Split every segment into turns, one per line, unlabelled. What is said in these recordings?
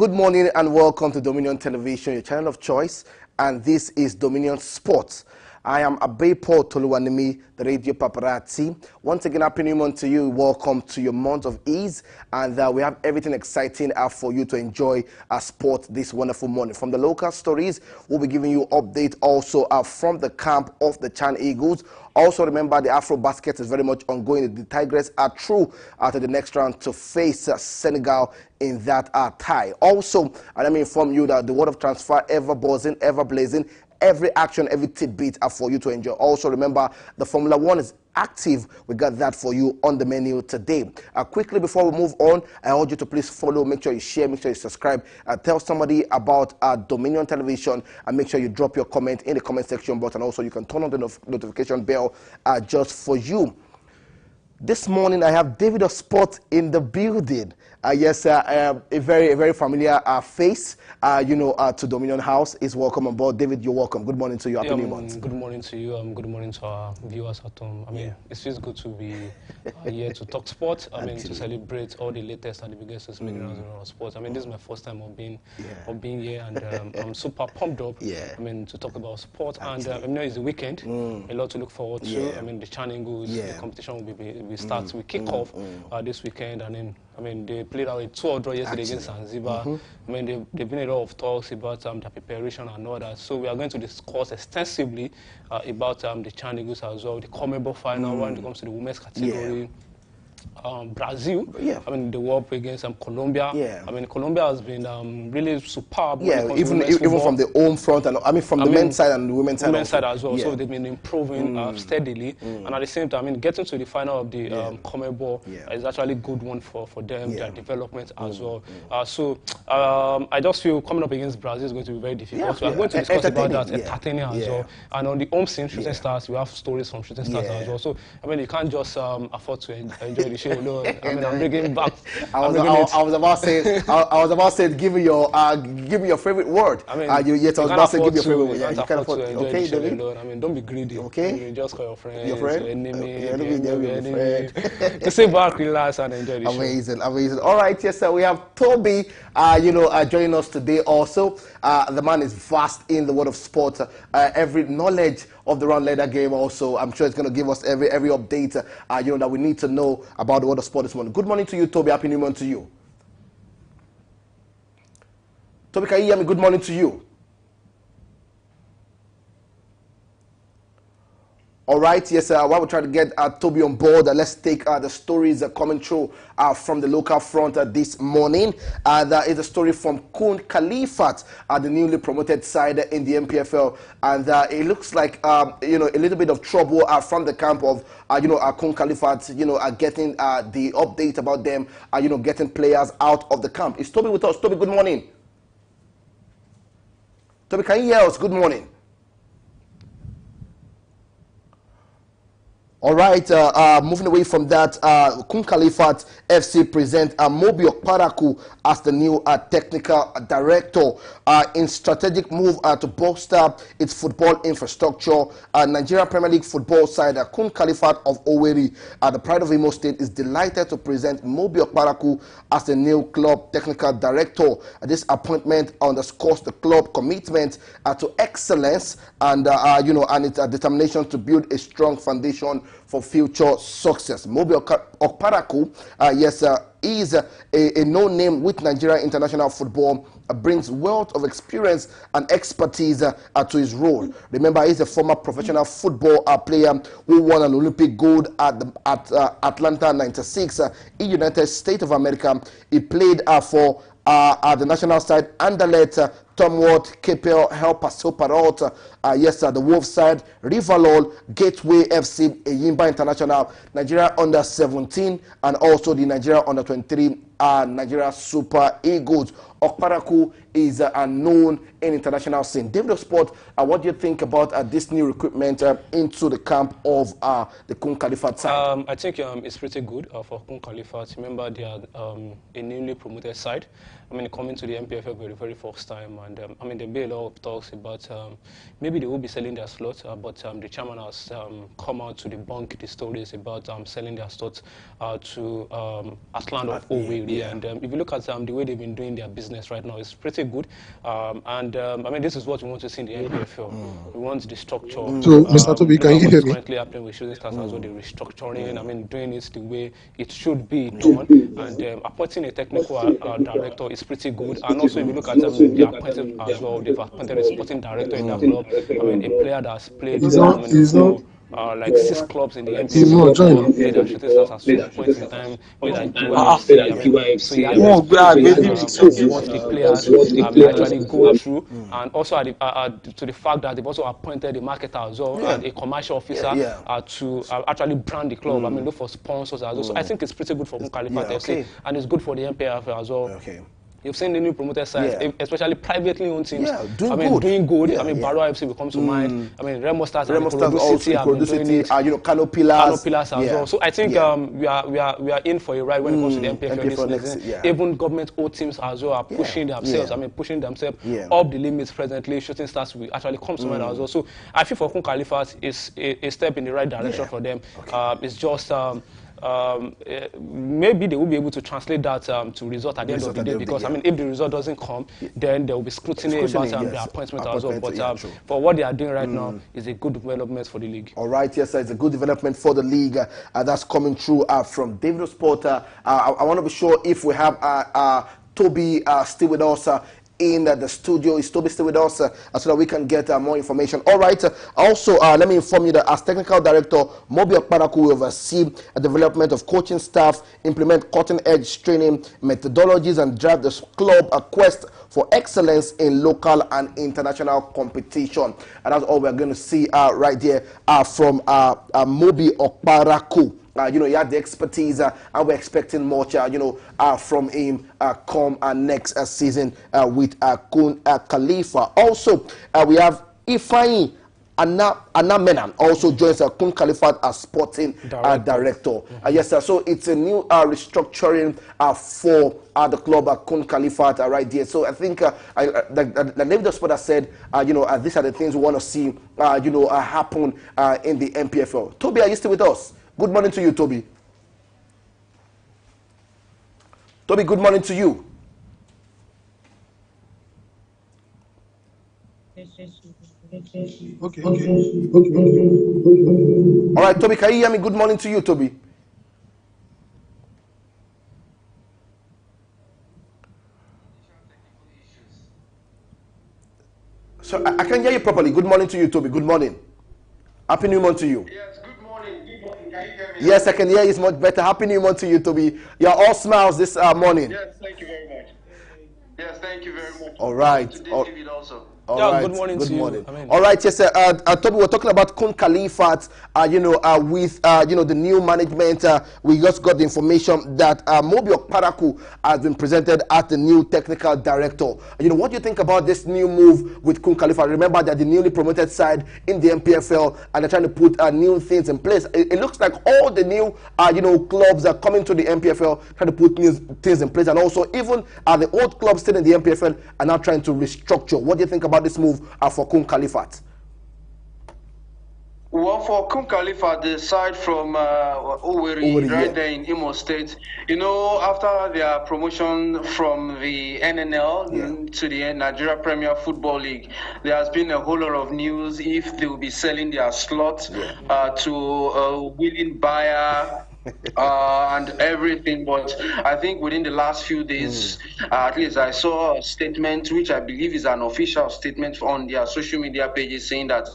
Good morning and welcome to Dominion Television, your channel of choice, and this is Dominion Sports. I am Abepo Toluwanimi, the Radio Paparazzi. Once again, happy new month to you. Welcome to your month of ease, and we have everything exciting for you to enjoy sport this wonderful morning. From the local stories, we'll be giving you update also from the camp of the Chan Eagles. Also, remember the Afro basket is very much ongoing. The Tigers are through to the next round to face Senegal in that tie. Also, let me inform you that the world of transfer ever buzzing, ever blazing. Every action, every tidbit are for you to enjoy. Also, remember, the Formula One is active. We got that for you on the menu today. Quickly, before we move on, I urge you to please follow, make sure you share, make sure you subscribe, tell somebody about Dominion Television, and make sure you drop your comment in the comment section button. Also, you can turn on the notification bell just for you. This morning, I have David of Sport in the building. Yes, a very familiar face, to Dominion House. Is welcome on board. David, you're welcome. Good morning to you. Happy New Month.
Good morning to you. Good morning to our viewers at home. I mean, it feels good to be here to talk sports. I mean, to celebrate all the latest and the biggest making rounds around sports. I mean, this is my first time of being here, and I'm super pumped up. I mean, to talk about sport. And it's the weekend. A lot to look forward to. I mean, the Chan Eagles, the competition will start. We kick off this weekend, and then they played out a 2-0 draw yesterday against Zanzibar. I mean, there've been a lot of talks about their preparation and all that. So we are going to discuss extensively about the Chan Eagles as well, the CONMEBOL final when it comes to the women's category. Brazil, I mean, they were up against Colombia. I mean, Colombia has been really superb.
Even from the home front, and I mean, from the men's side and the women's side.
Women's side as well. So they've been improving steadily. And at the same time, I mean, getting to the final of the CONMEBOL is actually a good one for them, their development as well. So I just feel coming up against Brazil is going to be very difficult. So we're going to discuss about that, entertaining as well. And on the home scene, Shooting Stars, we have stories from Shooting Stars as well. So, I mean, you can't just afford to enjoy the show. No, I mean, I'm bringing back. I was about to say, give me your favorite word. I mean, I was about to say, give me your favorite word. You can't afford to enjoy the show alone. I mean, don't be greedy. Okay. You just call your friends, your enemy, to sit back, relax, and enjoy the show. Amazing. All right, yes, sir. We have Toby, joining us today. Also, the man is vast in the world of sport. Every knowledge of the round leather game. Also, I'm sure it's going to give us every update that we need to know about the world of sport this morning. Good morning to you, Toby. Happy New Month to you. Toby, can you hear me? Good morning to you. All right, yes, while we try to get Toby on board, let's take the stories coming through from the local front this morning. There is a story from Kun Khalifat, the newly promoted side in the MPFL, and it looks like a little bit of trouble from the camp of Kun Khalifat, getting the update about them, getting players out of the camp. Is Toby with us? Toby, good morning. Toby, can you hear us? Good morning. All right, moving away from that, Kun Khalifat FC present Mobi Okparaku as the new technical director in strategic move to bolster its football infrastructure. Nigeria Premier League football side Kun Khalifat of Owerri, the pride of Imo State, is delighted to present Mobi Okparaku as the new club technical director. This appointment underscores the club commitment to excellence and and its determination to build a strong foundation for future success. Mobi Okparaku, is a no-name with Nigeria international football, brings wealth of experience and expertise to his role. Remember, he's a former professional football player who won an Olympic gold at Atlanta '96 in United States of America. He played for the national side, Anderlecht, Tomwort, KPL, El Paso Parrot, the Wolves side, Rivalol, Gateway FC, Eyimba International, Nigeria Under-17, and also the Nigeria Under-23, Nigeria Super Eagles. Okparaku is known in international scene. David of Sport, what do you think about this new recruitment into the camp of the Kun Khalifat side? I think it's pretty good for Kun Khalifat. Remember, they are a newly promoted side. I mean, coming to the MPFL for the very first time, and I mean, there'll be a lot of talks about maybe they will be selling their slots, but the chairman has come out to debunk the stories about selling their slots to Asland of Owerri.
Yeah. And if you look at the way they've been doing their business right now, it's pretty good. I mean, this is what we want to see in the NPFL. We want the structure.
So, Mr. Toby, can you hear me?
Currently happening with Shooting Stars as well, the restructuring. I mean, doing it the way it should be done. And appointing a technical director is pretty good. And also, if you look at the appointed as well, they've appointed a sporting director in that club. I mean, a player that's played like 6 clubs in the NPFL, played at Shooting Stars at some point in time, played at QYFC. So he has what the players actually go through, and also to the fact that they've also appointed a marketer as well and a commercial officer to actually brand the club. I mean, look for sponsors as well. So I think it's pretty good for Khalifa FC, and it's good for the NPFL as well. You've seen the new promoted sides, especially privately owned teams. Doing good. I mean, Barrow FC will come to mind. I mean, Remo Stars and Ikorodu City have been doing it.
Kano Pillars
as well. So I think we are in for a ride when it comes to the NPFL this season. Even government-owned teams as well are pushing themselves. I mean, pushing themselves up the limits presently. Shooting Stars will actually come to mind as well. So I feel for Khalifa is a step in the right direction for them. It's just maybe they will be able to translate that to result at the end of the day, because I mean, if the result doesn't come, then there will be scrutiny about the appointment as well. But for what they are doing right now is a good development for the league.
All right, yes, sir, it's a good development for the league. That's coming through from David Osporta. I want to be sure if we have Toby still with us. In the studio. Is Toby still with us so that we can get more information? All right. Also, let me inform you that as technical director, Mobi Okparaku will oversee the development of coaching staff, implement cutting-edge training methodologies, and drive the club a quest for excellence in local and international competition. And that's all we're going to see right there from Mobi Okparaku. He had the expertise, and we're expecting much, from him come next season with Khalifa. Also, we have Ifeanyi Anamena also joins Kun Khalifa as sporting director. Yes, sir. So it's a new restructuring for the club Kun Khalifa right there. So I think the David Osporta said, these are the things we want to see, happen in the NPFL. Toby, are you still with us? Good morning to you, Toby. Toby, good morning to you.
Okay.
All right, Toby, can you hear me? Good morning to you, Toby. So I can hear you properly. Good morning to you, Toby. Good morning. Happy New Month to you.
Yes, good morning. Good morning. Can you hear me?
Yes, I can hear you. It's much better. Happy New Month to you, Toby. You're all smiles this morning.
Yes, thank you very much. Yes, thank you very much.
All right.
David also.
All right.
Good morning to you.
All right, yes, sir. Toby, we're talking about Kun Khalifa, with, the new management. We just got the information that Mobi Okparaku has been presented as the new technical director. What do you think about this new move with Kun Khalifa? Remember that the newly promoted side in the NPFL, and they're trying to put new things in place. It looks like all the new, clubs are coming to the NPFL, trying to put new things in place. And also, even the old clubs still in the NPFL are now trying to restructure. What do you think about this move for Kun Khalifa?
Well, for Kun Khalifa, the side from Owerri, right there in Imo State, after their promotion from the NNL to the Nigeria Premier Football League, there has been a whole lot of news if they will be selling their slots to a willing buyer. And everything, but I think within the last few days, at least I saw a statement, which I believe is an official statement on their social media pages, saying that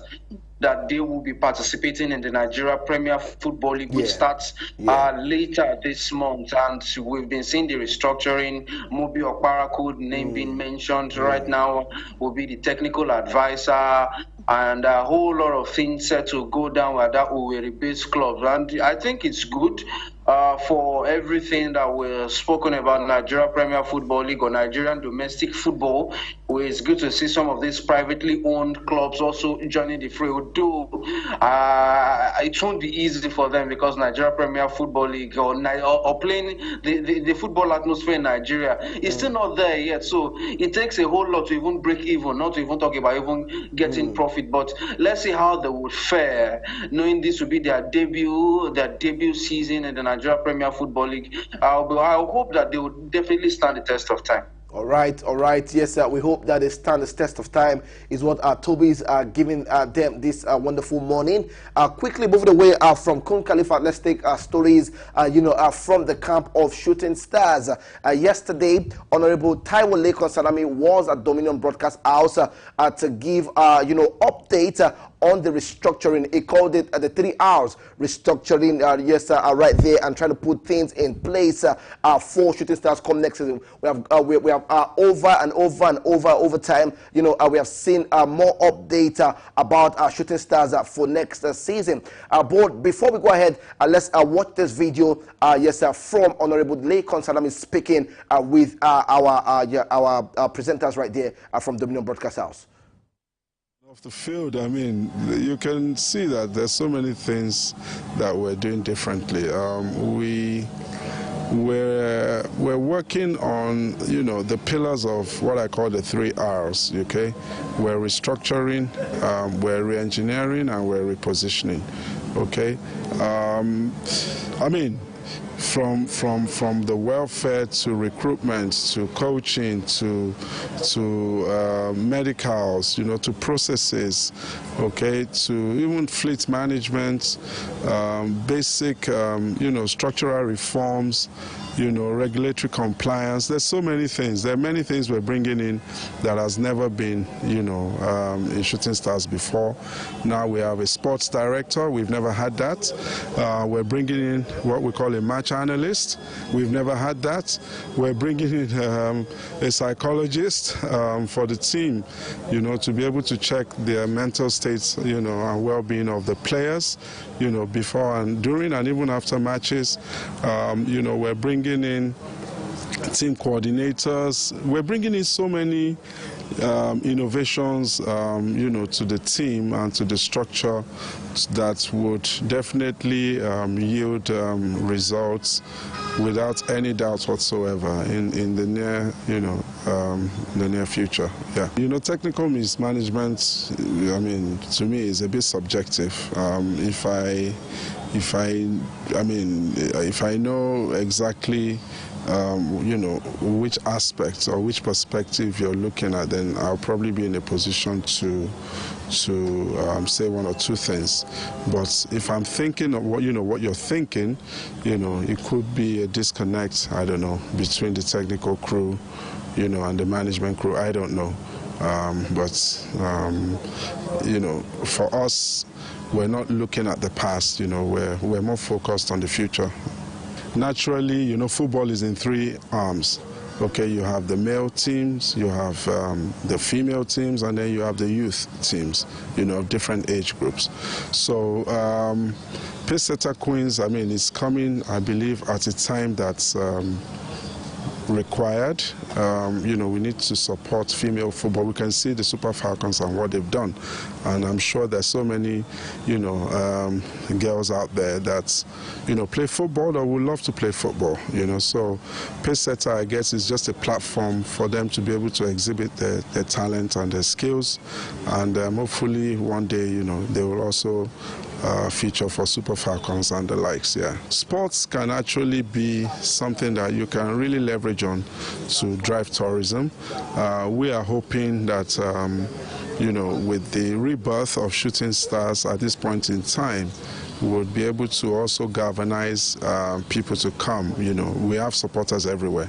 they will be participating in the Nigeria Premier Football League, which starts later this month. And we've been seeing the restructuring. Mobi Okparaku name being mentioned right now will be the technical advisor, and a whole lot of things set to go down with that Owerri-based club. And I think it's good for everything that we've spoken about Nigeria Premier Football League or Nigerian domestic football. It's good to see some of these privately owned clubs also joining the fray. Though it won't be easy for them because Nigeria Premier Football League or playing the football atmosphere in Nigeria is still not there yet. So it takes a whole lot to even break even, not to even talk about even getting profit. But let's see how they would fare, knowing this will be their debut season in the Nigeria Premier Football League. I hope that they will definitely stand the test of time.
All right. Yes, sir. We hope that they stand the test of time is what Toby's giving them this wonderful morning. Quickly moving away from Kun Khalifa, let's take stories, from the camp of Shooting Stars. Yesterday, Honorable Taiwo Lekon Salami was at Dominion Broadcast House to give, update on the restructuring. He called it the 3 hours restructuring, right there, and trying to put things in place for Shooting Stars come next season. We have over time, we have seen more update about Shooting Stars for next season. But before we go ahead, let's watch this video, from Honorable Lekon Salami speaking with our presenters right there from Dominion Broadcast House.
Off the field, I mean, you can see that there's so many things that we're doing differently. We're working on, the pillars of what I call the 3 R's, okay? We're restructuring, we're re-engineering, and we're repositioning, okay? I mean, from the welfare to recruitment to coaching to medicals, to processes, okay, to even fleet management, basic, structural reforms, regulatory compliance. There's so many things. There are many things we're bringing in that has never been, in Shooting Stars before. Now we have a sports director. We've never had that. We're bringing in what we call a match analyst. We've never had that. We're bringing in a psychologist for the team, to be able to check their mental states, and well-being of the players, before and during and even after matches. We're bringing in team coordinators. We're bringing in so many innovations, to the team and to the structure that would definitely yield results without any doubt whatsoever in the near, the near future. Yeah. Technical mismanagement, I mean, to me is a bit subjective. If I know exactly, which aspects or which perspective you're looking at, then I'll probably be in a position to say one or two things. But if I'm thinking of what you're thinking, it could be a disconnect, I don't know, between the technical crew, and the management crew. I don't know. For us, we're not looking at the past, we're more focused on the future. Naturally, football is in 3 arms. Okay, you have the male teams, you have the female teams, and then you have the youth teams, of different age groups. So Pacesetter Queens, I mean, is coming, I believe, at a time that's required. We need to support female football. We can see the Super Falcons and what they've done, and I'm sure there's so many, girls out there that, play football or would love to play football. So Pacesetter, I guess, is just a platform for them to be able to exhibit their talent and their skills, and hopefully one day, they will also feature for Super Falcons and the likes. Yeah, sports can actually be something that you can really leverage on to drive tourism. We are hoping that with the rebirth of Shooting Stars at this point in time, we would be able to also galvanize people to come. We have supporters everywhere.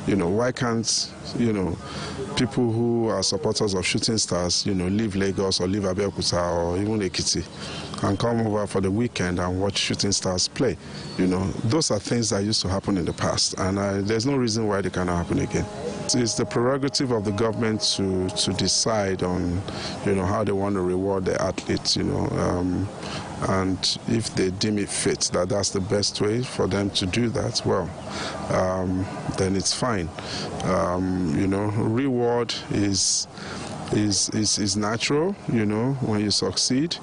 Why can't people who are supporters of Shooting Stars, leave Lagos or leave Abeokuta or even Ekiti and come over for the weekend and watch Shooting Stars play? Those are things that used to happen in the past, and there's no reason why they cannot happen again. It's the prerogative of the government to decide on, how they want to reward their athletes. and if they deem it fit that that's the best way for them to do that, well, then it's fine. You know, reward is natural, you know, when you succeed,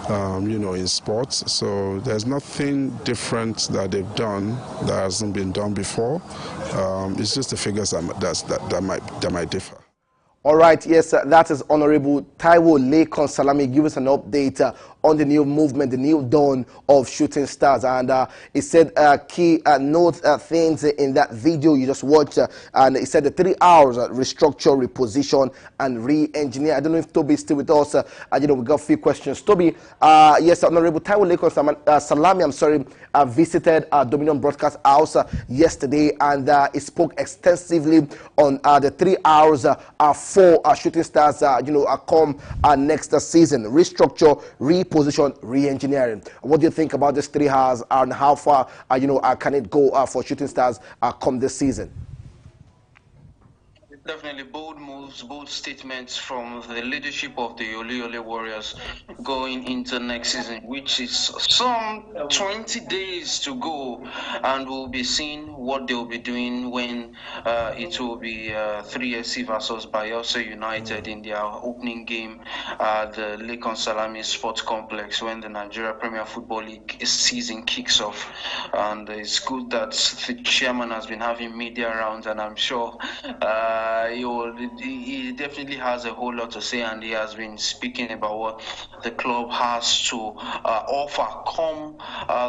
you know, in sports. So there's nothing different that they've done that hasn't been done before. It's just the figures that might differ.
All right, yes, that is Honorable Taiwo Lekan Salami. Give us an update on the new movement, the new dawn of Shooting Stars. And he said key note things in that video you just watched. And he said the 3 hours restructure, reposition, and re-engineer. I don't know if Toby is still with us. You know, we got a few questions. Toby, yes, Honorable Taiwo Lekan Salami, visited Dominion Broadcast House yesterday, and he spoke extensively on the 3 hours for Shooting Stars, you know, come next season. Restructure, reposition, re-engineering. What do you think about this 3 hours, and how far, you know, can it go for Shooting Stars come this season?
Definitely bold moves, bold statements from the leadership of the Oluyole Warriors going into next season, which is some 20 days to go, and we'll be seeing what they'll be doing when it will be 3SC versus Bayelsa United in their opening game at the Lekan Salami Sports Complex when the Nigeria Premier Football League season kicks off. And it's good that the chairman has been having media rounds, and I'm sure he definitely has a whole lot to say, and he has been speaking about what the club has to offer come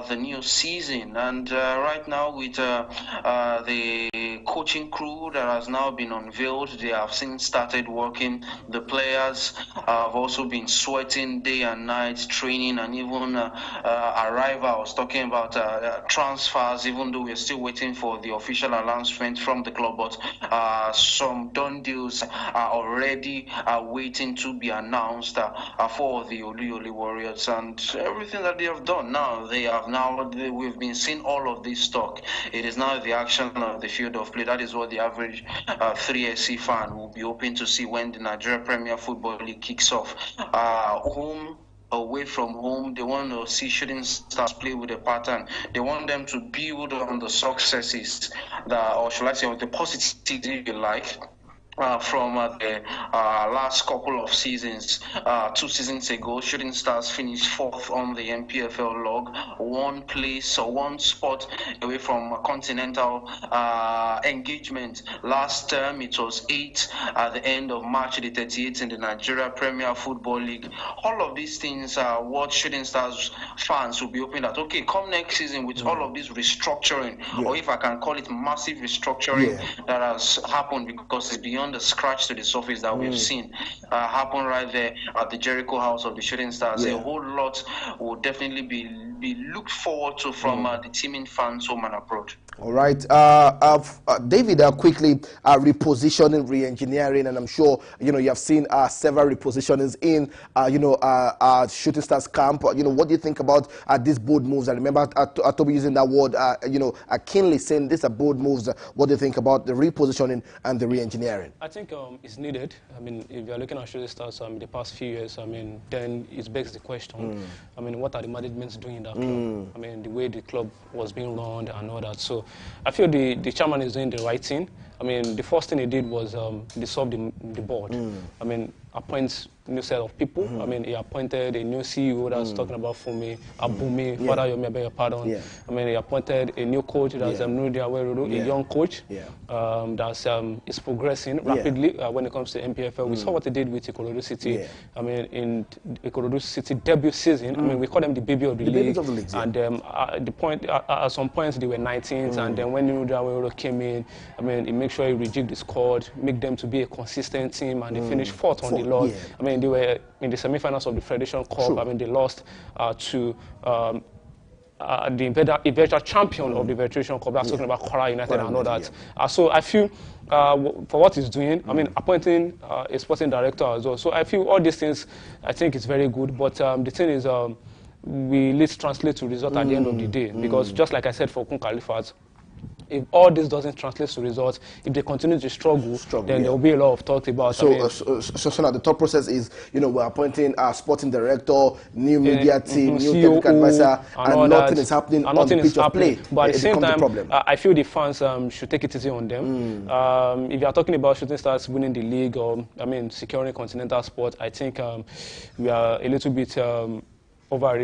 the new season. And right now with the coaching crew that has now been unveiled, they have since started working. The players have also been sweating day and night, training, and even arrivals, talking about transfers, even though we're still waiting for the official announcement from the club. But some done deals are already waiting to be announced for the Oluyole Warriors, and everything that they have done now, we've been seeing all of this talk. It is now the action of the field of play. That is what the average 3SC fan will be hoping to see when the Nigeria Premier Football League kicks off. Home, away from home, they want to see Shooting Stars play with a pattern. They want them to build on the successes, or shall I say, the positives, if you like, from the last couple of seasons. 2 seasons ago, Shooting Stars finished 4th on the NPFL log, one spot away from continental engagement. Last term, it was 8th at the end of March the 38th in the Nigeria Premier Football League. All of these things are what Shooting Stars fans will be hoping that, okay, come next season with all of this restructuring, or if I can call it massive restructuring that has happened, because it's beyond the scratch to the surface that we've seen happen right there at the Jericho House of the Shooting Stars. A whole lot will definitely be looked forward to from the teaming fans home and abroad.
All right, David, quickly, repositioning, re-engineering, and I'm sure you know you have seen several repositionings in Shooting Stars camp. You know, what do you think about these bold moves? I remember Toby using that word, keenly saying these are bold moves. What do you think about the repositioning and the re-engineering?
I think it's needed. I mean, if you're looking at Shooting Stars the past few years, I mean, then it begs the question. I mean, what are the managements doing in that club? I mean, the way the club was being run and all that. So I feel the chairman is doing the right thing. I mean, the first thing he did was dissolve the board. I mean, appoint new set of people. I mean, he appointed a new CEO that's talking about Fumi, Abumi, Father Yomi, I beg your pardon. I mean, he appointed a new coach that's Nudi Awerudu, a young coach that's is progressing rapidly when it comes to MPFL. We saw what he did with Ikorodu City. I mean, in Ikorodu City debut season, I mean, we call them the baby of the league. And at some points they were 19th, and then when Nudi Awerudu came in, I mean, he made sure he rejigged the squad, make them to be a consistent team, and they finished 4th on the log. I mean, they were in the semi-finals of the Federation Cup. I mean, they lost to the eventual champion of the Federation Cup. That's talking about Kwara United and all that. So I feel for what he's doing, I mean, appointing a sporting director as well. So I feel all these things, I think it's very good. But the thing is, let's translate to result at the end of the day. Because just like I said for Kun Khalifat, if all this doesn't translate to results, if they continue to struggle, then there will be a lot of talk about.
So, so now the thought process is, we're appointing a sporting director, new media team, new technical advisor, and nothing is happening on the pitch of play.
But at the same time, I feel the fans should take it easy on them. If you are talking about Shooting Stars winning the league or, securing continental sport, I think we are a little bit over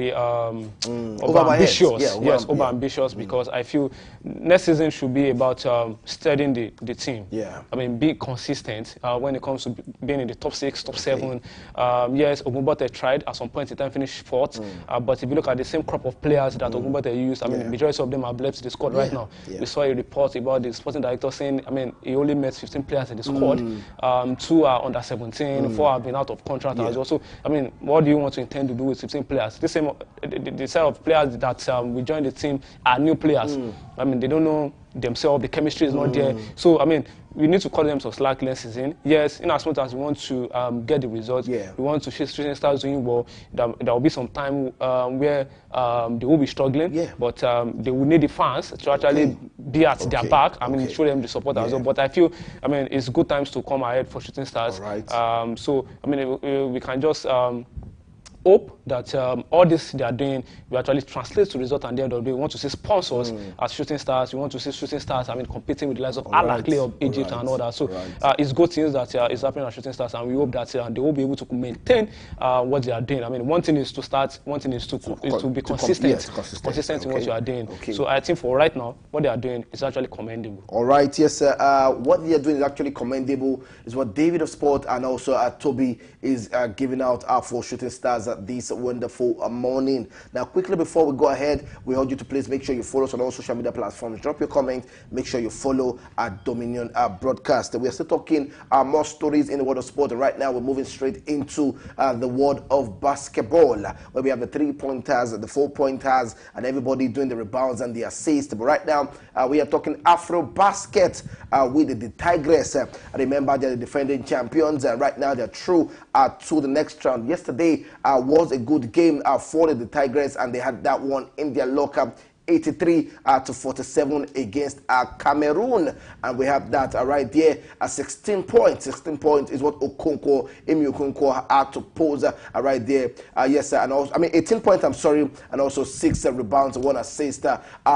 ambitious. Over ambitious, because I feel next season should be about steadying the team. Be consistent when it comes to being in the top 6, top 7. Yes, Ogunbote tried at some point in time, finished 4th. But if you look at the same crop of players that Ogunbote used, the majority of them are blessed the squad right now. We saw a report about the sporting director saying, he only met 15 players in the squad. 2 are under 17, 4 have been out of contract as well. So, what do you want to intend to do with 15 players? The set of players that will join the team are new players. They don't know themselves. The chemistry is not there. So, we need to cut them some slack next season. Yes, in as much as we want to get the results, we want to see Shooting Stars doing well. There will be some time where they will be struggling, but they will need the fans to actually be at their back. Show them the support as well. But I feel, it's good times to come ahead for Shooting Stars. So, we can just hope that all this they are doing will actually translate to result, and the end of the day, we want to see sponsors as Shooting Stars. We want to see Shooting Stars, competing with the likes of Al Ahly of Egypt and all that. So it's good things that is happening at Shooting Stars, and we hope that they will be able to maintain what they are doing. One thing is to start, one thing is to be consistent, consistent in what you are doing. So I think for right now, what they are doing is actually commendable.
All right, yes, sir. What they are doing is actually commendable. Is what David of Sport and also Toby is giving out for Shooting Stars this wonderful morning. Now, quickly before we go ahead, we urge you to please make sure you follow us on all social media platforms. Drop your comment. Make sure you follow our Dominion broadcast. We are still talking more stories in the world of sport. And right now, we're moving straight into the world of basketball, where we have the 3-pointers, the 4-pointers, and everybody doing the rebounds and the assists. But right now, we are talking Afro Basket with the Tigers. Remember, they're the defending champions, and right now they're through to the next round. Yesterday was a good game for the Tigers, and they had that one in their locker. 83 to 47 against Cameroon, and we have that right there. 16 points. 16 points is what Emi Okonkwo had to pose right there. Yes, and also 18 points. I'm sorry, and also 6 rebounds, 1 assist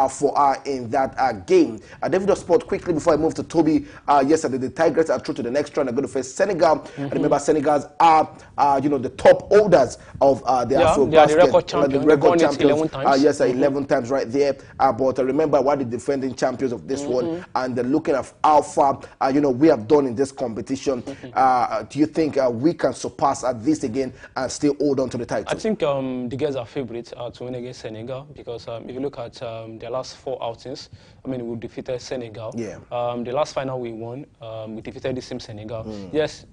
for in that game. David of Sport, quickly before I move to Toby. Yesterday the Tigers are through to the next round. They're going to face Senegal. And remember, Senegals are the top holders of the Afro Basket.
The record champions.
The record champions.
11 times.
Yes, 11 times right there. But remember what the defending champions of this one, and looking at how far we have done in this competition. Do you think we can surpass this again and still hold on to the title?
I think the girls are favourites to win against Senegal, because if you look at their last 4 outings, we defeated Senegal. The last final we won, we defeated the same Senegal. Yes,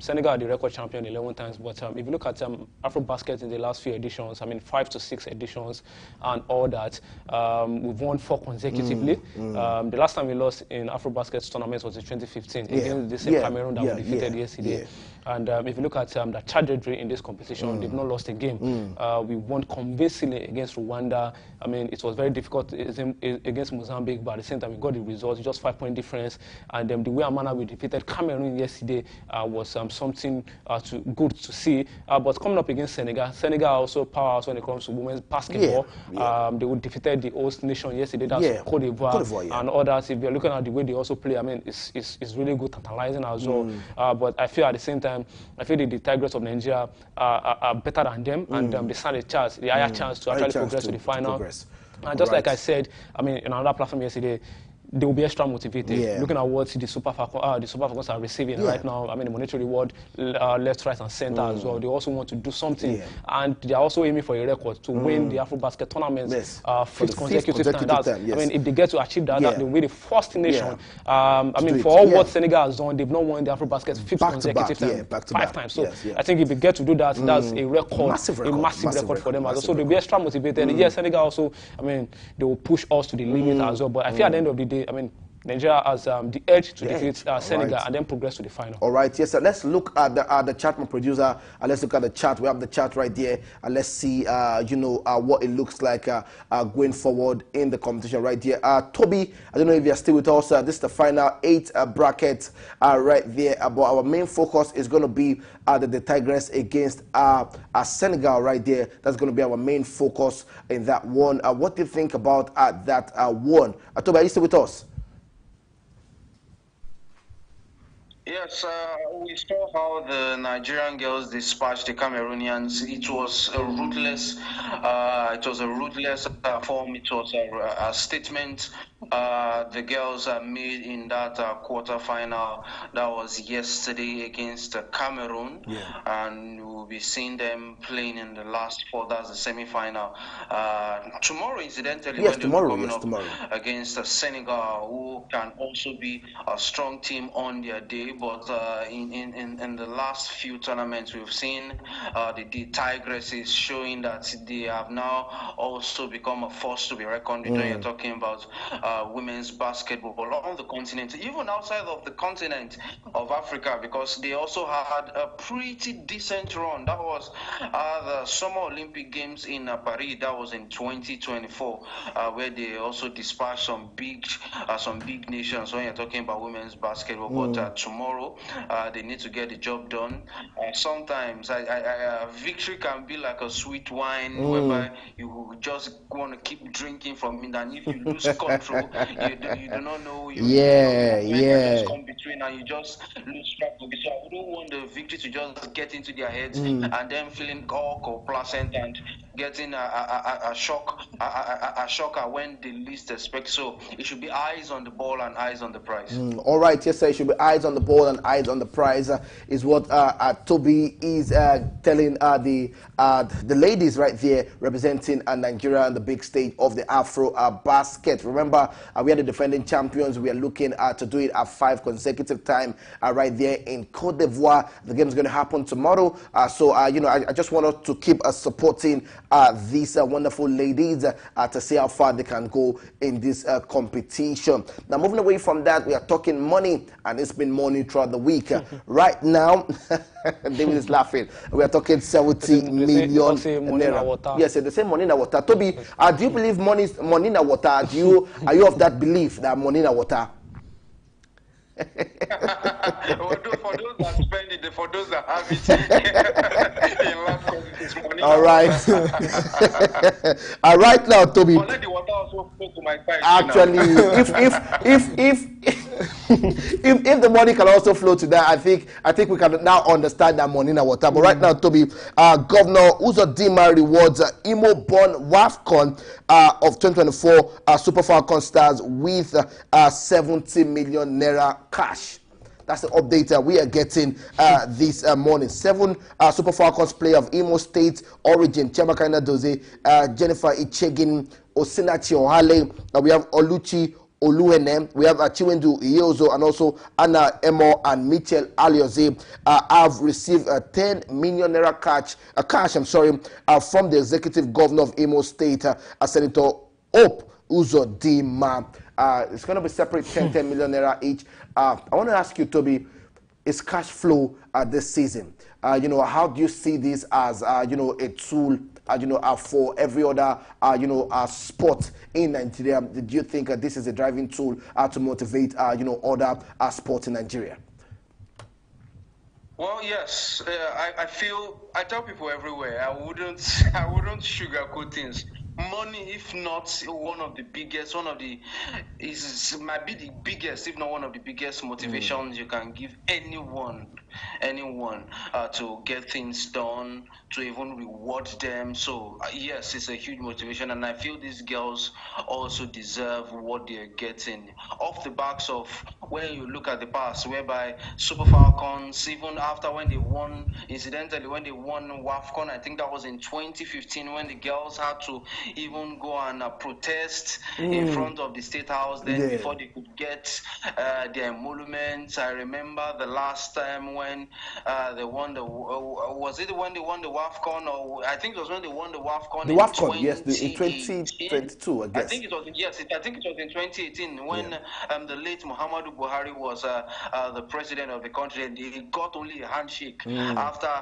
Senegal are the record champion 11 times, but if you look at Afro Basket in the last few editions, 5 to 6 editions and all that, we've won 4 consecutively. The last time we lost in Afro Basket tournament was in 2015 against the same Cameroon that we defeated yesterday. And if you look at the trajectory in this competition, they've not lost a game. We won convincingly against Rwanda. It was very difficult against Mozambique, but at the same time we got the results, just 5-point difference. And the way manner we defeated Cameroon yesterday was something good to see. But coming up against Senegal also powerhouse when it comes to women's basketball. They defeated the host nation yesterday, that's Cote d'Ivoire, and others. If you're looking at the way they also play, it's really good, tantalizing as well. But I feel at the same time, I feel the Tigers of Nigeria are better than them, and they stand a chance, the higher chance to actually progress to the final. And just like I said, in another platform yesterday, they will be extra motivated. Looking at what the Super Falcons are receiving right now, the monetary reward, left, right, and center as well. They also want to do something, and they are also aiming for a record to win the Afro Basket tournament 5th consecutive time. If they get to achieve that, they will be the first nation. For all what Senegal has done, they've not won the Afro Basket 5th consecutive time, 5 times. So I think if they get to do that, that's a record, a massive record for them as well. So they'll be extra motivated. Yes, Senegal also, they will push us to the limit as well. But I feel at the end of the day, Nigeria has the edge to defeat Senegal and then progress to the final.
All right, yes, sir. Let's look at the chart, my producer. Let's look at the chart. We have the chart right there. And let's see, what it looks like going forward in the competition right there. Toby, I don't know if you're still with us. This is the final 8 bracket right there. But our main focus is going to be the Tigress against Senegal right there. That's going to be our main focus in that one. What do you think about that one? Toby, are you still with us?
Yes, we saw how the Nigerian girls dispatched the Cameroonians. It was a ruthless, form. It was a statement the girls made in that quarterfinal. That was yesterday against Cameroon, and we'll be seeing them playing in the last 4. That's the semi-final. Tomorrow, incidentally,
yes,
when
tomorrow,
they're coming up against Senegal, who can also be a strong team on their day. But in the last few tournaments, we've seen the Tigresses showing that they have now also become a force to be reckoned with. When you're talking about women's basketball on the continent, even outside of the continent of Africa, because they also had a pretty decent run. That was the Summer Olympic Games in Paris. That was in 2024, where they also dispatched some big nations. When you're talking about women's basketball, but tomorrow they need to get the job done. Sometimes victory can be like a sweet wine, whereby you just want to keep drinking from it, and if you lose control, you do not know. Just come between, and you just lose track of it. So I wouldn't want the victory to just get into their heads and then feeling all complacent and getting a shocker when they least expect. So it should be eyes on the ball and eyes on the prize.
All right, yes, sir. It should be eyes on the ball and eyes on the prize, is what Toby is telling the ladies right there representing Nigeria on the big stage of the Afro basket. Remember, we are the defending champions. We are looking to do it at 5 consecutive time right there in Cote d'Ivoire. The game is going to happen tomorrow. So I just want us to keep supporting these wonderful ladies to see how far they can go in this competition. Now, moving away from that, we are talking money, and it's been money throughout the week. Right now, David is laughing. We are talking 70 million naira. Yes, the same money in the water. Toby, do you believe money in the water? Are you of that belief that money in the water?
For those that spend it, for those that have it,
all right. All right now, Toby.
Let the water also flow to my side.
Actually, if the money can also flow to that, I think we can now understand that money in the water. But right now, Toby, Governor Uzodinma rewards Imo-born WAFCON of 2024 Super Falcon stars with 70 million naira cash. That's the update we are getting this morning. 7 Super Falcons player of Imo State origin, Chiamaka Nnadozie, Jennifer Ichegin, Osinachi Ohale, we have Oluchi Oluene, we have Chiwendu Iyozo, and also Anna Emo and Mitchell Alioze have received 10 million naira cash from the executive governor of Imo State, Senator Hope Uzodinma. It's going to be separate 10 million naira each. I want to ask you, Toby, is cash flow this season? How do you see this as a tool for every other sport in Nigeria? Do you think this is a driving tool to motivate other sports in Nigeria?
Well, yes. I tell people everywhere, I wouldn't sugarcoat things. Money, if not one of the biggest, might be the biggest, if not one of the biggest motivations you can give anyone to get things done, to even reward them. So yes, it's a huge motivation, and I feel these girls also deserve what they're getting off the backs of when you look at the past, whereby Super Falcons, even after when they won WAFCON, I think that was in 2015, when the girls had to even go and protest in front of the State House before they could get their emoluments. I remember the last time when when they won the was it when they won the WAFCON, or I think it was when they won the WAFCON.
The WAFCON, yes, in 2022, I guess.
I think it was in 2018 when the late Muhammadu Buhari was the president of the country, and he got only a handshake after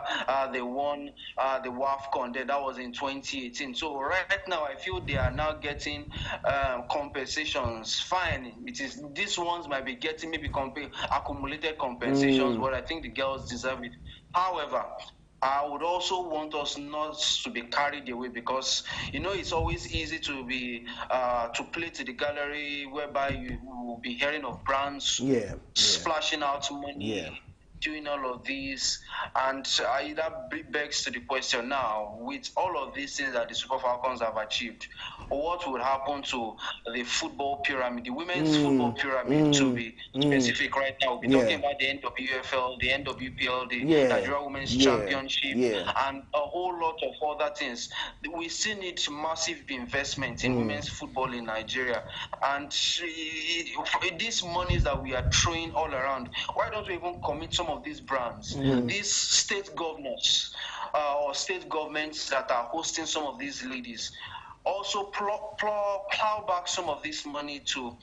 they won the WAFCON. Then that was in 2018. So right now, I feel they are now getting compensations. Fine, these ones might be getting maybe accumulated compensations, but I think the girls deserve it. However, I would also want us not to be carried away, because it's always easy to be to play to the gallery, whereby you will be hearing of brands splashing out money, doing all of these, and that begs to the question now, with all of these things that the Super Falcons have achieved, what would happen to the football pyramid, the women's football pyramid, to be specific right now? We're talking about the NWFL, the NWPL, the Nigeria Women's Championship, and a whole lot of other things. We still need massive investment in women's football in Nigeria, and these monies that we are throwing all around, why don't we even commit some of these brands, these state governors or state governments that are hosting some of these ladies, also plow back some of this money to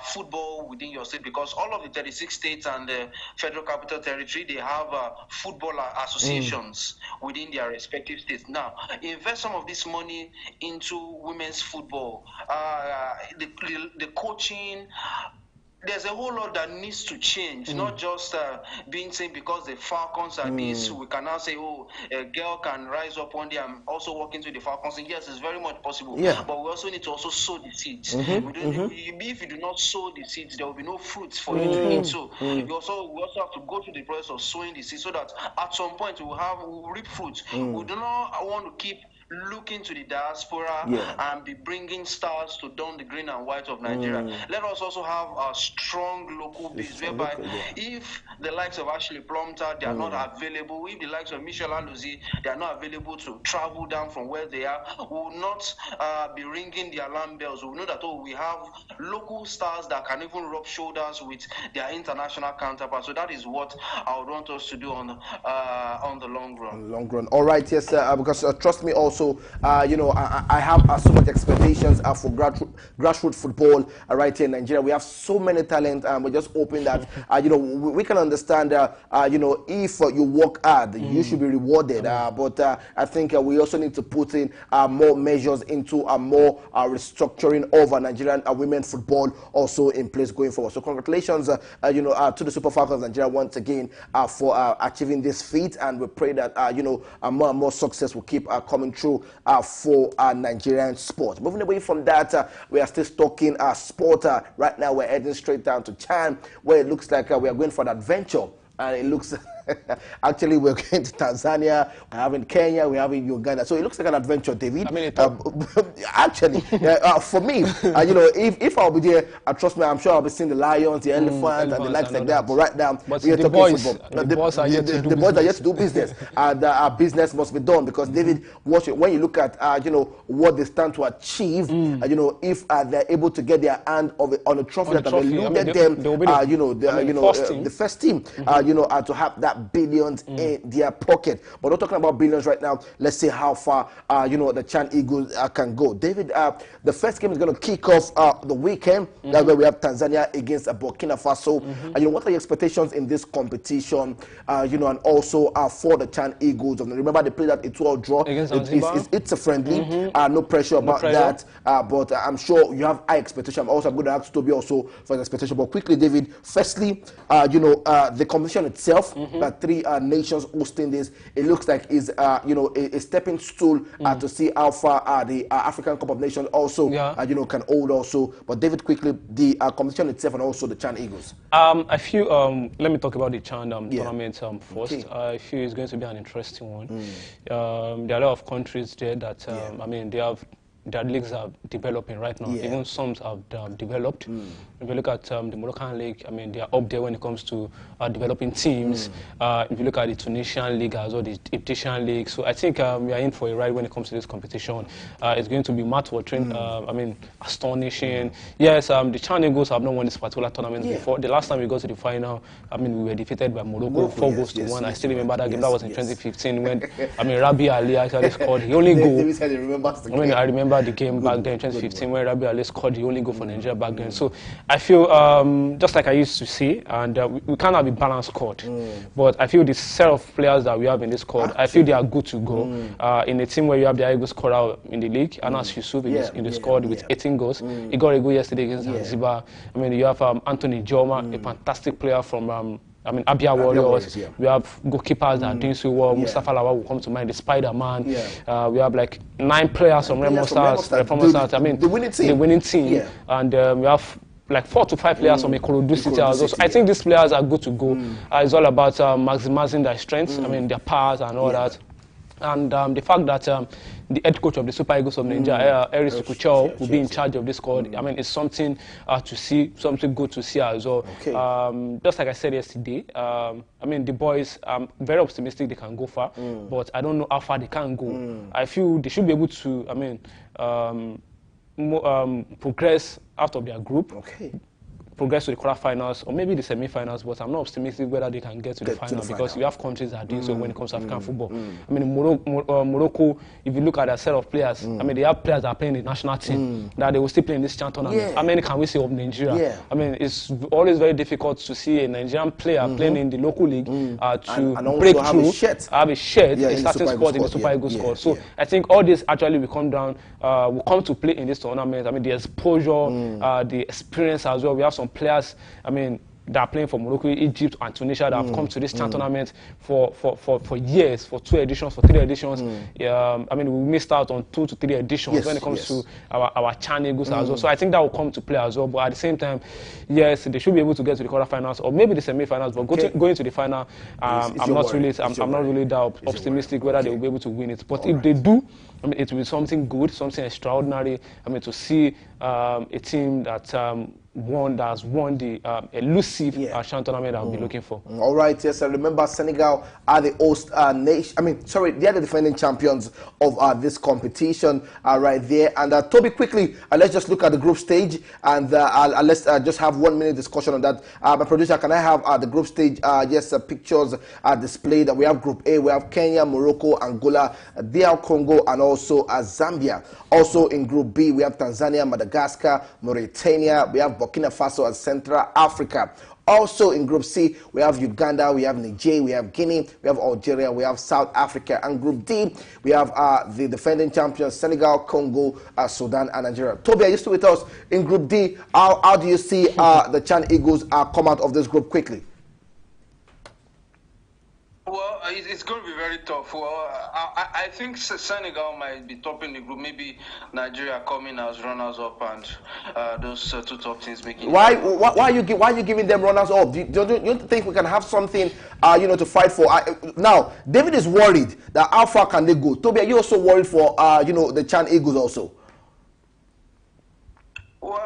football within your state, because all of the 36 states and the Federal Capital Territory, they have football associations within their respective states. Now, invest some of this money into women's football, the coaching. There's a whole lot that needs to change, not just being saying because the Falcons are this, we can now say, oh, a girl can rise up one day and also walk into the Falcons. And yes, it's very much possible. But we also need to also sow the seeds. If you do not sow the seeds, there will be no fruits for you to eat. So we also have to go through the process of sowing the seeds, so that at some point we will reap fruits. We do not want to keep looking to the diaspora and be bringing stars to don the green and white of Nigeria. Let us also have a strong local base, whereby if the likes of Ashley Plumter, they are not available, if the likes of Michelle Alozie, they are not available to travel down from where they are, we will not be ringing the alarm bells. We will know that, oh, we have local stars that can even rub shoulders with their international counterparts. So that is what I would want us to do on the long run.
All right, yes, because trust me also, I have so much expectations for grassroots football right here in Nigeria. We have so many talent, and we're just hoping that we can understand if you work hard, you should be rewarded. But I think we also need to put in more measures into more restructuring of Nigerian women's football also in place going forward. So congratulations, to the Super Falcons Nigeria once again for achieving this feat, and we pray that more and more success will keep coming through for Nigerian sport. Moving away from that, we are still talking sport. Right now, we're heading straight down to Chan, where it looks like we are going for an adventure. And it looks actually we're going to Tanzania, we're having Kenya, we're having Uganda. So it looks like an adventure, David. Actually, for me, if I'll be there, trust me, I'm sure I'll be seeing the lions, the elephant, and the likes like that. But right now, we are talking football. The boys are yet to do business, and our business must be done, because David, when you look at what they stand to achieve, if they're able to get their hand on a trophy that have eluded them, the first team, to have that billions in their pocket. But we're talking about billions right now. Let's see how far the Chan Eagles can go. David, the first game is going to kick off the weekend. That's where we have Tanzania against Burkina Faso. What are your expectations in this competition? And also for the Chan Eagles. Remember, they played that 2-2 draw. It's a friendly. No pressure about that. But I'm sure you have high expectation. I'm going to ask Toby also for an expectation. But quickly, David, firstly, the competition itself, 3 nations hosting this, it looks like is a stepping stool to see how far the African Cup of Nations also can hold also. But David, quickly, the competition itself and also the Chan Eagles.
I feel let me talk about the Chan tournament first. Okay. I feel it's going to be an interesting one. There are a lot of countries there that they have their leagues are developing right now.
Yeah.
Even some have developed. If you look at the Moroccan league, I mean, they are up there when it comes to developing teams. If you look at the Tunisian league as well, the Egyptian league. So I think we are in for a ride when it comes to this competition. It's going to be mouth-watering. I mean, astonishing. Yes, the Chan Eagles have not won this particular tournament before. The last time we got to the final, I mean, we were defeated by Morocco 4 goals to 1. I still remember that game. That was in 2015 when, I mean, Rabi Ali actually scored the only goal. I remember the game back then in 2015 when Rabi Ali scored the only goal for Nigeria back then. So I feel, just like I used to say, and we can't have a balanced squad, but I feel the set of players that we have in this squad, I feel they are good to go. In a team where you have the highest scorer in the league, Anas Yusuf in the squad with 18 goals. He got a goal yesterday against Zanzibar. I mean, you have Anthony Joma, a fantastic player from I mean, Abia Warriors. We have goalkeepers that are doing so well. Mustafa Lawal will come to mind, the Spider-Man. We have like 9 players from Remo Stars. I mean, the winning team. And we have like 4 to 5 players from Ikorodu City as well. So I think these players are good to go. It's all about maximizing their strengths, I mean, their powers and all that. And the fact that the head coach of the Super Eagles of Nigeria, Eris Kuchel, will be in charge of this squad, I mean, it's something to see, something good to see as well. Just like I said yesterday, I mean, the boys, I'm very optimistic they can go far, but I don't know how far they can go. I feel they should be able to, I mean, progress out of their group. Progress to the quarterfinals or maybe the semi-finals, but I'm not optimistic whether they can get to the final because we have countries that are doing so when it comes to African football. I mean, Morocco, if you look at their set of players, I mean, they have players that are playing the national team that they will still play in this Chan tournament. How many can we say of Nigeria? I mean, it's always very difficult to see a Nigerian player playing in the local league to break through, have a shared starting squad in the Super Eagles squad. So I think all this actually will come down, will come to play in this tournament. I mean, the exposure, the experience as well. We have some players, I mean, that are playing for Morocco, Egypt, and Tunisia that have come to this tournament for years, for 2 editions, for 3 editions. I mean, we missed out on 2 to 3 editions when it comes to our Chan Eagles as well. So I think that will come to play as well. But at the same time, yes, they should be able to get to the quarterfinals or maybe the semi-finals. But going to the final, I'm not really that optimistic whether they will be able to win it. But if they do, I mean, it will be something good, something extraordinary. I mean, to see a team that has won the elusive Chan tournament I'll be looking for.
All right, yes, I remember Senegal are the host nation. I mean, sorry, they are the defending champions of this competition right there. And Toby, quickly, let's just look at the group stage and let's just have 1 minute discussion on that. My producer, can I have the group stage? Pictures are displayed. We have Group A. We have Kenya, Morocco, Angola, DR Congo, and also Zambia. Also in Group B, we have Tanzania, Madagascar, Mauritania. We have Burkina Faso and Central Africa. Also in Group C, we have Uganda, we have Niger, we have Guinea, we have Algeria, we have South Africa. And Group D, we have the defending champions, Senegal, Congo, Sudan, and Nigeria. Toby, are you still with us? In Group D, how do you see the Chan Eagles come out of this group quickly?
Well, it's going to be very tough. Well, I think Senegal might be topping the group. Maybe Nigeria coming as runners-up, and those 2 top teams making.
Why are you giving them runners-up? Do you think we can have something, to fight for? Now, David is worried that how far can they go? Toby, are you also worried for, the Chan Eagles also?
Well,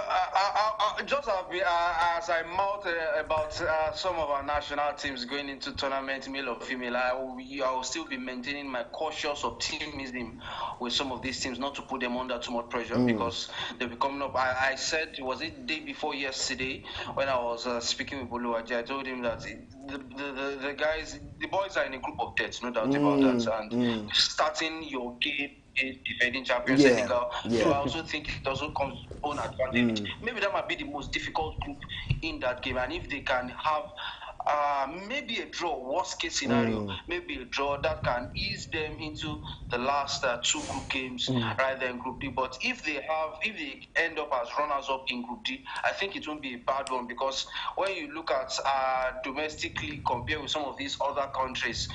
just as I mouth about some of our national teams going into tournament, male or female, I will still be maintaining my cautious optimism with some of these teams, not to put them under too much pressure because they'll be coming up. I said, was it day before yesterday when I was speaking with Boluwaji, I told him that the guys, the boys are in a group of death, no doubt about that, and starting your game defending champion Senegal. So I also think it also comes on advantage. Maybe that might be the most difficult group in that game, and if they can have maybe a draw, worst case scenario, maybe a draw that can ease them into the last 2 group games rather than Group D. But if they end up as runners-up in Group D, I think it won't be a bad one, because when you look at domestically compared with some of these other countries,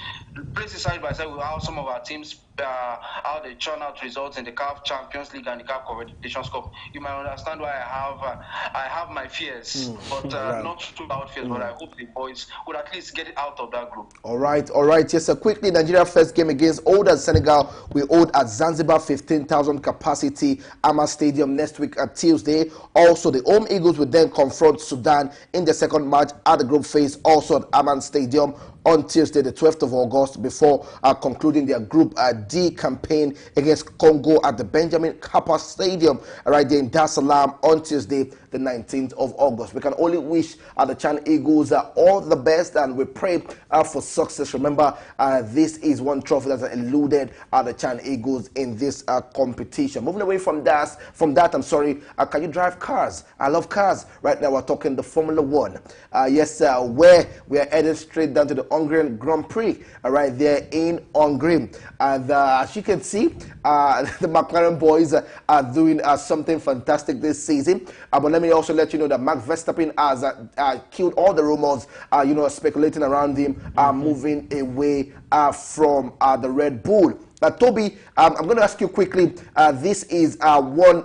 places side by side with how some of our teams how they churn out results in the CAF Champions League and the CAF Confederations Cup, you might understand why I have my fears, but not too loud fears. But I hope the boys would at least get it out of that group.
All right. Yes, so quickly, Nigeria first game against Old Senegal. We hold at Zanzibar, 15,000 capacity, Ama Stadium next week at Tuesday. Also, the home Eagles will then confront Sudan in the second match at the group phase, also at Amman Stadium on Tuesday, the 12th of August, before concluding their Group D campaign against Congo at the Benjamin Kappa Stadium right there in Dar es Salaam on Tuesday, the 19th of August. We can only wish the Chan Eagles all the best, and we pray for success. Remember, this is one trophy that has eluded the Chan Eagles in this competition. Moving away from that, can you drive cars? I love cars. Right now, we're talking the Formula One. Where we are headed straight down to the Hungarian Grand Prix, right there in Hungary. And as you can see, the McLaren boys are doing something fantastic this season. But let me also let you know that Max Verstappen has killed all the rumors, speculating around him moving away from the Red Bull. Toby, I'm going to ask you quickly, this is one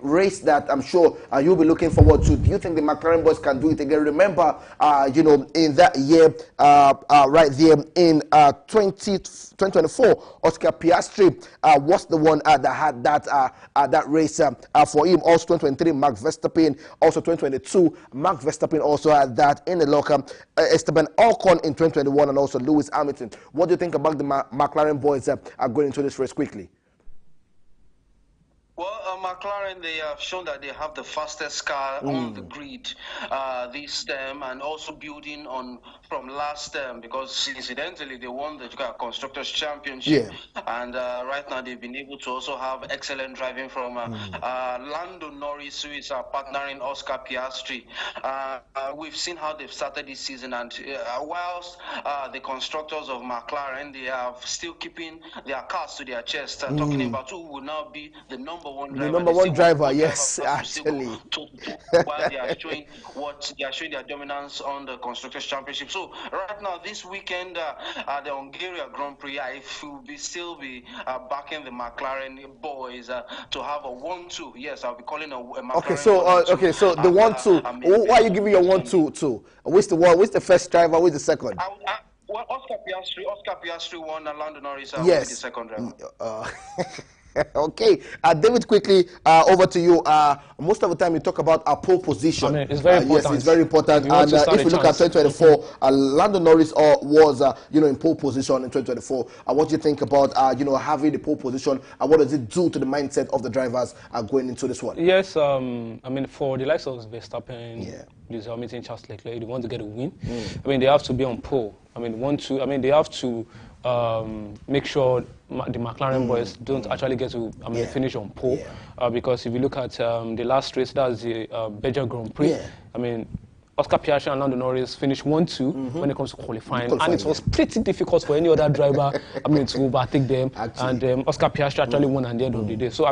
race that I'm sure you'll be looking forward to. Do you think the McLaren boys can do it again? Remember, in that year, right there in 2024, Oscar Piastri was the one that had that race for him. Also 2023, Max Verstappen. Also 2022, Max Verstappen also had that in the locker. Esteban Ocon in 2021, and also Lewis Hamilton. What do you think about the McLaren boys going into this race quickly?
Well, McLaren, they have shown that they have the fastest car on the grid this term, and also building on from last term, because incidentally they won the Constructors' Championship, and right now they've been able to also have excellent driving from Lando Norris, who is partnering Oscar Piastri. We've seen how they've started this season, and whilst the constructors of McLaren, they are still keeping their cards to their chest, talking about who will now be the number one driver.
Yes, actually.
While they are showing their dominance on the Constructors' Championship. So right now, this weekend, the Hungary Grand Prix, I will still be backing the McLaren boys to have a 1-2. Yes, I'll be calling a McLaren.
So the 1-2. Why are you giving your 1-2 to? Which the first driver? Which the second?
Oscar Piastri won, and Lando Norris will be the second driver.
Okay, David, quickly over to you. Most of the time you talk about our pole position.
It's very important.
Yes, it's very important. And if you look at 2024, Lando Norris was in pole position in 2024. What do you think about having the pole position, and what does it do to the mindset of the drivers going into this one?
Yes, for the likes of Verstappen, Lewis Hamilton, Charles Leclerc, they want to get a win. They have to be on pole. They have to make sure the McLaren boys don't actually get to finish on pole, because if you look at the last race, that's the Belgian Grand Prix. Oscar Piastri and Lando Norris finished 1-2 when it comes to qualifying, and it was pretty difficult for any other driver to overtake them. And Oscar Piastri actually won at the end of the day. So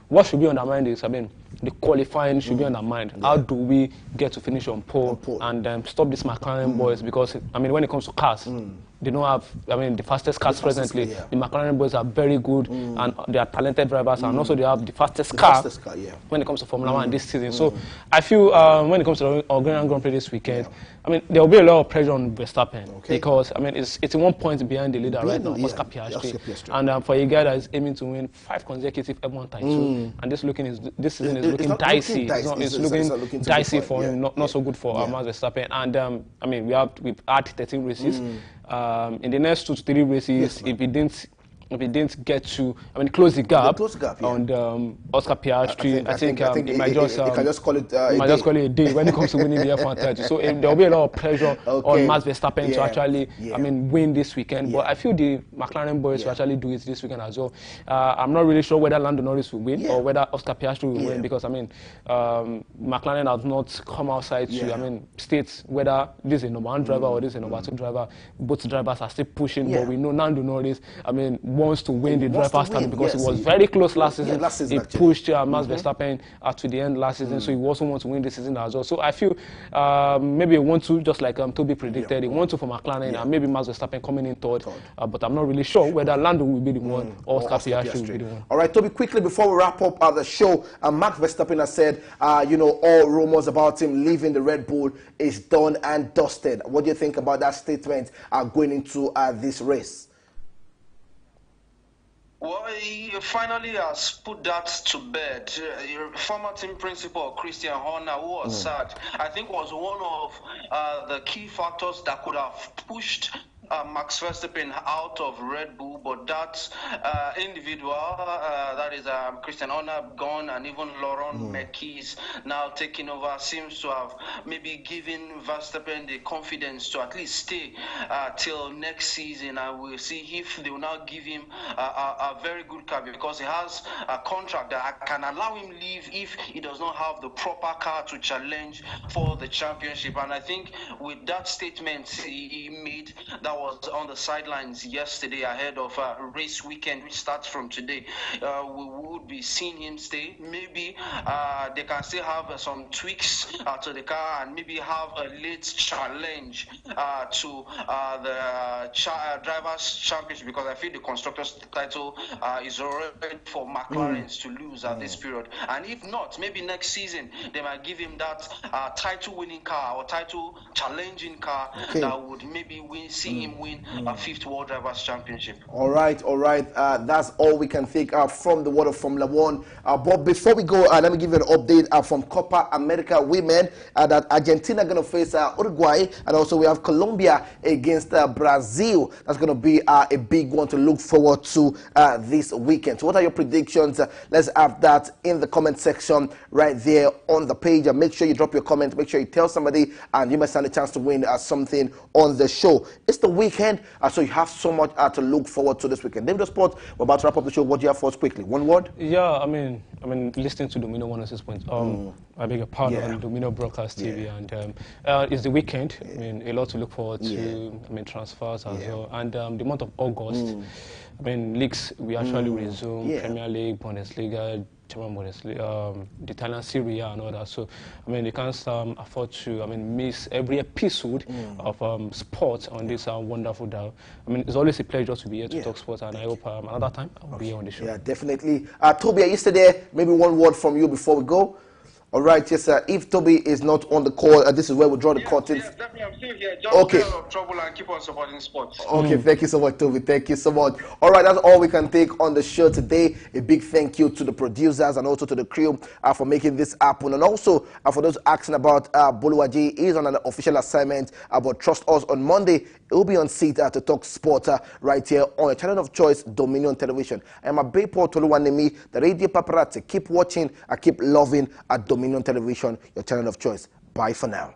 what should be on their mind is the qualifying should be on their mind. How do we get to finish on pole and stop these McLaren boys? Because when it comes to cars, they don't have the fastest cars presently. The McLaren boys are very good, and they are talented drivers, and also they have the fastest car when it comes to Formula One this season. So I feel when it comes to the Hungarian Grand Prix this weekend, there will be a lot of pressure on Verstappen, because it's 1 point behind the leader right now, Oscar Piastri, and for a guy that is aiming to win 5 consecutive F1 titles, and this season is looking dicey. It's looking dicey for him, not so good for Max Verstappen. And we've had 13 races. In the next 2 to 3 races, if he didn't get to close the gap on Oscar Piastri, I think he might just call it a day when it comes to winning the F1 title. So there will be a lot of pressure on Max Verstappen to actually win this weekend. But I feel the McLaren boys will actually do it this weekend as well. I'm not really sure whether Lando Norris will win or whether Oscar Piastri will win, because McLaren has not come outside to state whether this is a number 1 driver or this is a number 2 driver. Both drivers are still pushing, but we know Lando Norris, wants to win the driver's title because
yes,
it was very close last season.
Yeah, last season
he
actually
pushed Max Verstappen to the end last season, so he also wants to win this season as well. So I feel maybe he wants to, just like Toby predicted, he wants to for McLaren and maybe Max Verstappen coming in third. But I'm not really sure whether Lando will be the one or Oscar Piastri will be the one.
All right, Toby, quickly before we wrap up the show, Max Verstappen has said, you know, all rumors about him leaving the Red Bull is done and dusted. What do you think about that statement going into this race?
Well, he finally has put that to bed. Former team principal Christian Horner, who was sad, I think was one of the key factors that could have pushed Max Verstappen out of Red Bull, but that individual, that is Christian Horner, gone, and even Laurent Mekies now taking over, seems to have maybe given Verstappen the confidence to at least stay till next season, and we'll see if they will now give him a very good car, because he has a contract that can allow him leave if he does not have the proper car to challenge for the championship. And I think with that statement he made, that was on the sidelines yesterday ahead of race weekend, which starts from today, we would be seeing him stay. Maybe they can still have some tweaks to the car and maybe have a late challenge to the drivers' championship, because I feel the constructors' title is already for McLaren to lose at this period. And if not, maybe next season they might give him that title-winning car or title-challenging car that would maybe see him win a 5th World Drivers' Championship.
All right. That's all we can take from the world of Formula One. But before we go, let me give you an update from Copa America Women that Argentina going to face Uruguay, and also we have Colombia against Brazil. That's going to be a big one to look forward to this weekend. So what are your predictions? Let's have that in the comment section right there on the page. Make sure you drop your comment. Make sure you tell somebody, and you might stand a chance to win something on the show. It's the weekend, so you have so much to look forward to this weekend. David Sports, we're about to wrap up the show. What do you have for us quickly? One word?
Yeah, I mean, listening to Domino 106.0. I beg your pardon, on Domino Broadcast TV, and it's the weekend. I mean, a lot to look forward to. I mean, transfers as well, and the month of August. I mean, leagues we actually resume: Premier League, Bundesliga, German Bundesliga, the Italian Serie A, and all that. So, I mean, they can't afford to, miss every episode of sports on this wonderful dial. I mean, it's always a pleasure to be here to talk sports, and I hope another time I'll be here on the show.
Yeah, definitely. Toby, are you still there? Maybe one word from you before we go. All right, yes, sir. If Toby is not on the call, this is where we draw the curtains.
Yes, definitely. I'm still here. Just stay out of trouble and keep on supporting sports.
Okay, thank you so much, Toby. Thank you so much. All right, that's all we can take on the show today. A big thank you to the producers and also to the crew for making this happen. And also for those asking about Boluwaji, is on an official assignment, but trust us, on Monday, it will be on seat to talk sport right here on your channel of choice, Dominion Television. I am Abepo Toluwanimi, the Radio Paparazzi. Keep watching, keep loving at Dominion Television, your channel of choice. Bye for now.